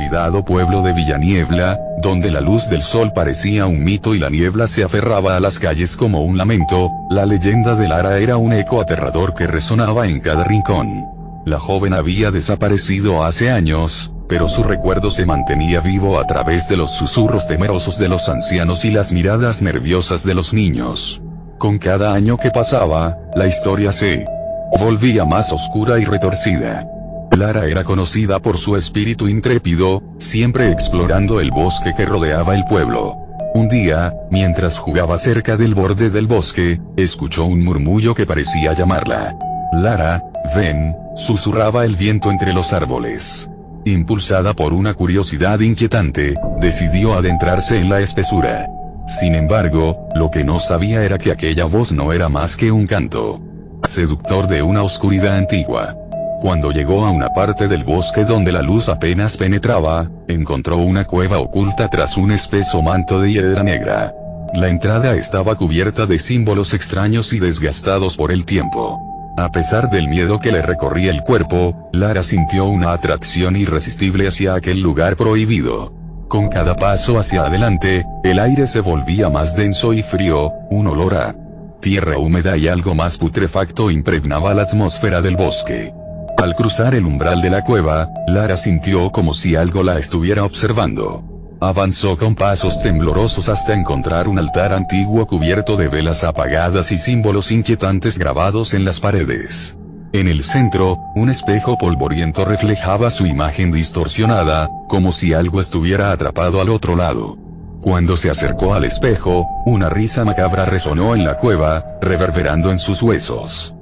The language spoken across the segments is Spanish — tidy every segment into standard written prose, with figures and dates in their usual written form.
olvidado pueblo de Villaniebla, donde la luz del sol parecía un mito y la niebla se aferraba a las calles como un lamento, la leyenda de Lara era un eco aterrador que resonaba en cada rincón. La joven había desaparecido hace años, pero su recuerdo se mantenía vivo a través de los susurros temerosos de los ancianos y las miradas nerviosas de los niños. Con cada año que pasaba, la historia se volvía más oscura y retorcida. Lara era conocida por su espíritu intrépido, siempre explorando el bosque que rodeaba el pueblo. Un día, mientras jugaba cerca del borde del bosque, escuchó un murmullo que parecía llamarla. «Lara, ven», susurraba el viento entre los árboles. Impulsada por una curiosidad inquietante, decidió adentrarse en la espesura. Sin embargo, lo que no sabía era que aquella voz no era más que un canto seductor de una oscuridad antigua. Cuando llegó a una parte del bosque donde la luz apenas penetraba, encontró una cueva oculta tras un espeso manto de hiedra negra. La entrada estaba cubierta de símbolos extraños y desgastados por el tiempo. A pesar del miedo que le recorría el cuerpo, Lara sintió una atracción irresistible hacia aquel lugar prohibido. Con cada paso hacia adelante, el aire se volvía más denso y frío, un olor a tierra húmeda y algo más putrefacto impregnaba la atmósfera del bosque. Al cruzar el umbral de la cueva, Lara sintió como si algo la estuviera observando. Avanzó con pasos temblorosos hasta encontrar un altar antiguo cubierto de velas apagadas y símbolos inquietantes grabados en las paredes. En el centro, un espejo polvoriento reflejaba su imagen distorsionada, como si algo estuviera atrapado al otro lado. Cuando se acercó al espejo, una risa macabra resonó en la cueva, reverberando en sus huesos.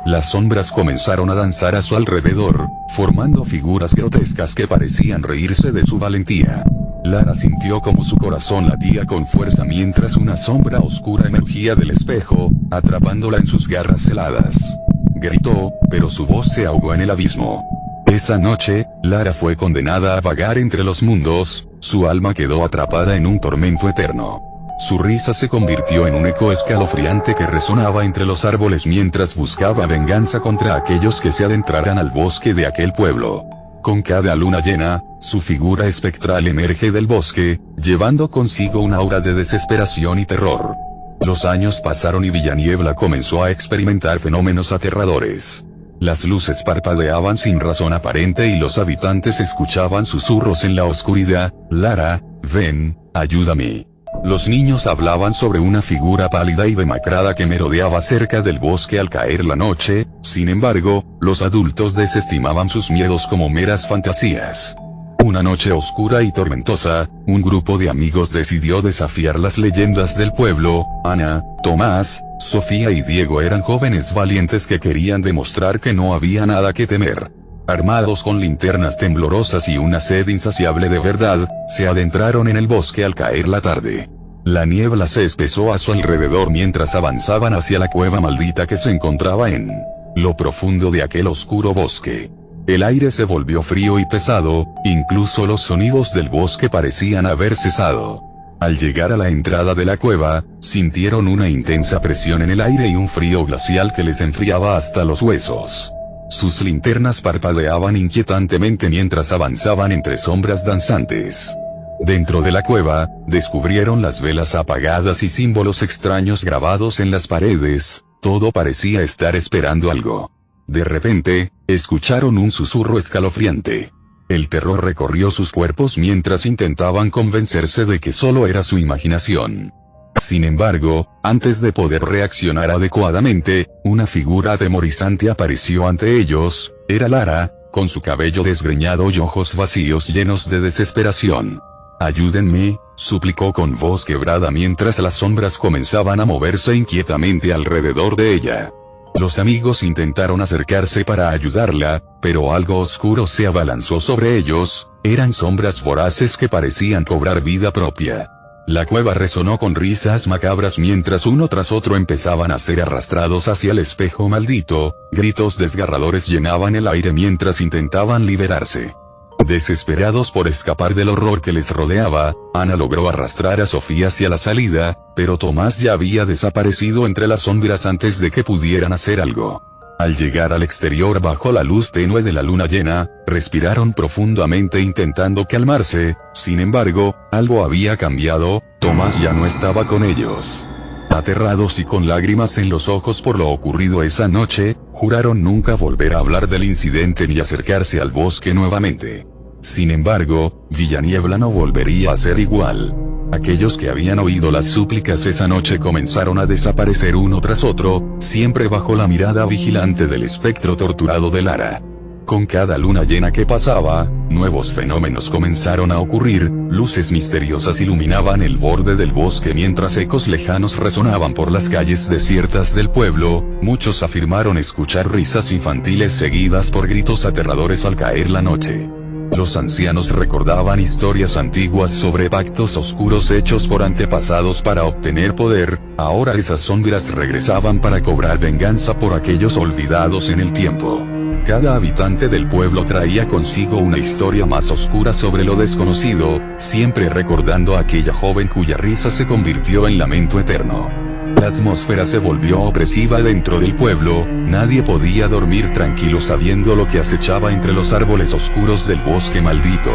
Las sombras comenzaron a danzar a su alrededor, formando figuras grotescas que parecían reírse de su valentía. Lara sintió como su corazón latía con fuerza mientras una sombra oscura emergía del espejo, atrapándola en sus garras heladas. Gritó, pero su voz se ahogó en el abismo. Esa noche, Lara fue condenada a vagar entre los mundos, su alma quedó atrapada en un tormento eterno. Su risa se convirtió en un eco escalofriante que resonaba entre los árboles mientras buscaba venganza contra aquellos que se adentraran al bosque de aquel pueblo. Con cada luna llena, su figura espectral emerge del bosque, llevando consigo un aura de desesperación y terror. Los años pasaron y Villaniebla comenzó a experimentar fenómenos aterradores. Las luces parpadeaban sin razón aparente y los habitantes escuchaban susurros en la oscuridad. «Lara, ven, ayúdame». Los niños hablaban sobre una figura pálida y demacrada que merodeaba cerca del bosque al caer la noche, sin embargo, los adultos desestimaban sus miedos como meras fantasías. Una noche oscura y tormentosa, un grupo de amigos decidió desafiar las leyendas del pueblo. Ana, Tomás, Sofía y Diego eran jóvenes valientes que querían demostrar que no había nada que temer. Armados con linternas temblorosas y una sed insaciable de verdad, se adentraron en el bosque al caer la tarde. La niebla se espesó a su alrededor mientras avanzaban hacia la cueva maldita que se encontraba en lo profundo de aquel oscuro bosque. El aire se volvió frío y pesado, incluso los sonidos del bosque parecían haber cesado. Al llegar a la entrada de la cueva, sintieron una intensa presión en el aire y un frío glacial que les enfriaba hasta los huesos. Sus linternas parpadeaban inquietantemente mientras avanzaban entre sombras danzantes. Dentro de la cueva, descubrieron las velas apagadas y símbolos extraños grabados en las paredes, todo parecía estar esperando algo. De repente, escucharon un susurro escalofriante. El terror recorrió sus cuerpos mientras intentaban convencerse de que solo era su imaginación. Sin embargo, antes de poder reaccionar adecuadamente, una figura atemorizante apareció ante ellos. Era Lara, con su cabello desgreñado y ojos vacíos llenos de desesperación. «Ayúdenme», suplicó con voz quebrada mientras las sombras comenzaban a moverse inquietamente alrededor de ella. Los amigos intentaron acercarse para ayudarla, pero algo oscuro se abalanzó sobre ellos. Eran sombras voraces que parecían cobrar vida propia. La cueva resonó con risas macabras mientras uno tras otro empezaban a ser arrastrados hacia el espejo maldito, gritos desgarradores llenaban el aire mientras intentaban liberarse. Desesperados por escapar del horror que les rodeaba, Ana logró arrastrar a Sofía hacia la salida, pero Tomás ya había desaparecido entre las sombras antes de que pudieran hacer algo. Al llegar al exterior bajo la luz tenue de la luna llena, respiraron profundamente intentando calmarse, sin embargo, algo había cambiado, Tomás ya no estaba con ellos. Aterrados y con lágrimas en los ojos por lo ocurrido esa noche, juraron nunca volver a hablar del incidente ni acercarse al bosque nuevamente. Sin embargo, Villaniebla no volvería a ser igual. Aquellos que habían oído las súplicas esa noche comenzaron a desaparecer uno tras otro, siempre bajo la mirada vigilante del espectro torturado de Lara. Con cada luna llena que pasaba, nuevos fenómenos comenzaron a ocurrir, luces misteriosas iluminaban el borde del bosque mientras ecos lejanos resonaban por las calles desiertas del pueblo, muchos afirmaron escuchar risas infantiles seguidas por gritos aterradores al caer la noche. Los ancianos recordaban historias antiguas sobre pactos oscuros hechos por antepasados para obtener poder, ahora esas sombras regresaban para cobrar venganza por aquellos olvidados en el tiempo. Cada habitante del pueblo traía consigo una historia más oscura sobre lo desconocido, siempre recordando a aquella joven cuya risa se convirtió en lamento eterno. La atmósfera se volvió opresiva dentro del pueblo, nadie podía dormir tranquilo sabiendo lo que acechaba entre los árboles oscuros del bosque maldito.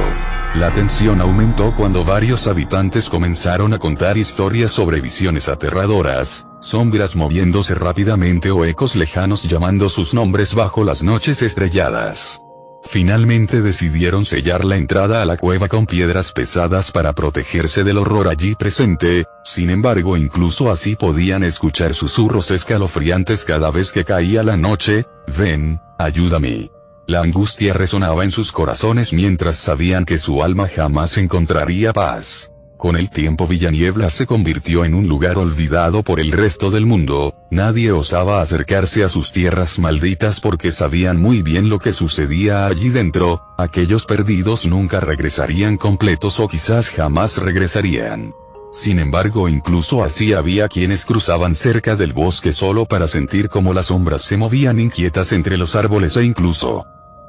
La tensión aumentó cuando varios habitantes comenzaron a contar historias sobre visiones aterradoras, sombras moviéndose rápidamente o ecos lejanos llamando sus nombres bajo las noches estrelladas. Finalmente decidieron sellar la entrada a la cueva con piedras pesadas para protegerse del horror allí presente, sin embargo incluso así podían escuchar susurros escalofriantes cada vez que caía la noche, «Ven, ayúdame». La angustia resonaba en sus corazones mientras sabían que su alma jamás encontraría paz. Con el tiempo Villaniebla se convirtió en un lugar olvidado por el resto del mundo, nadie osaba acercarse a sus tierras malditas porque sabían muy bien lo que sucedía allí dentro, aquellos perdidos nunca regresarían completos o quizás jamás regresarían. Sin embargo incluso así había quienes cruzaban cerca del bosque solo para sentir cómo las sombras se movían inquietas entre los árboles e incluso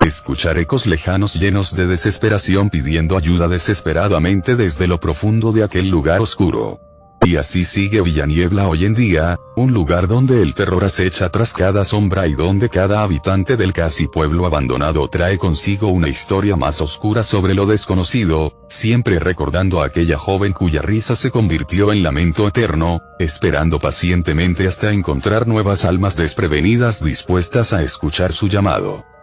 escuchar ecos lejanos llenos de desesperación pidiendo ayuda desesperadamente desde lo profundo de aquel lugar oscuro. Y así sigue Villaniebla hoy en día, un lugar donde el terror acecha tras cada sombra y donde cada habitante del casi pueblo abandonado trae consigo una historia más oscura sobre lo desconocido, siempre recordando a aquella joven cuya risa se convirtió en lamento eterno, esperando pacientemente hasta encontrar nuevas almas desprevenidas dispuestas a escuchar su llamado.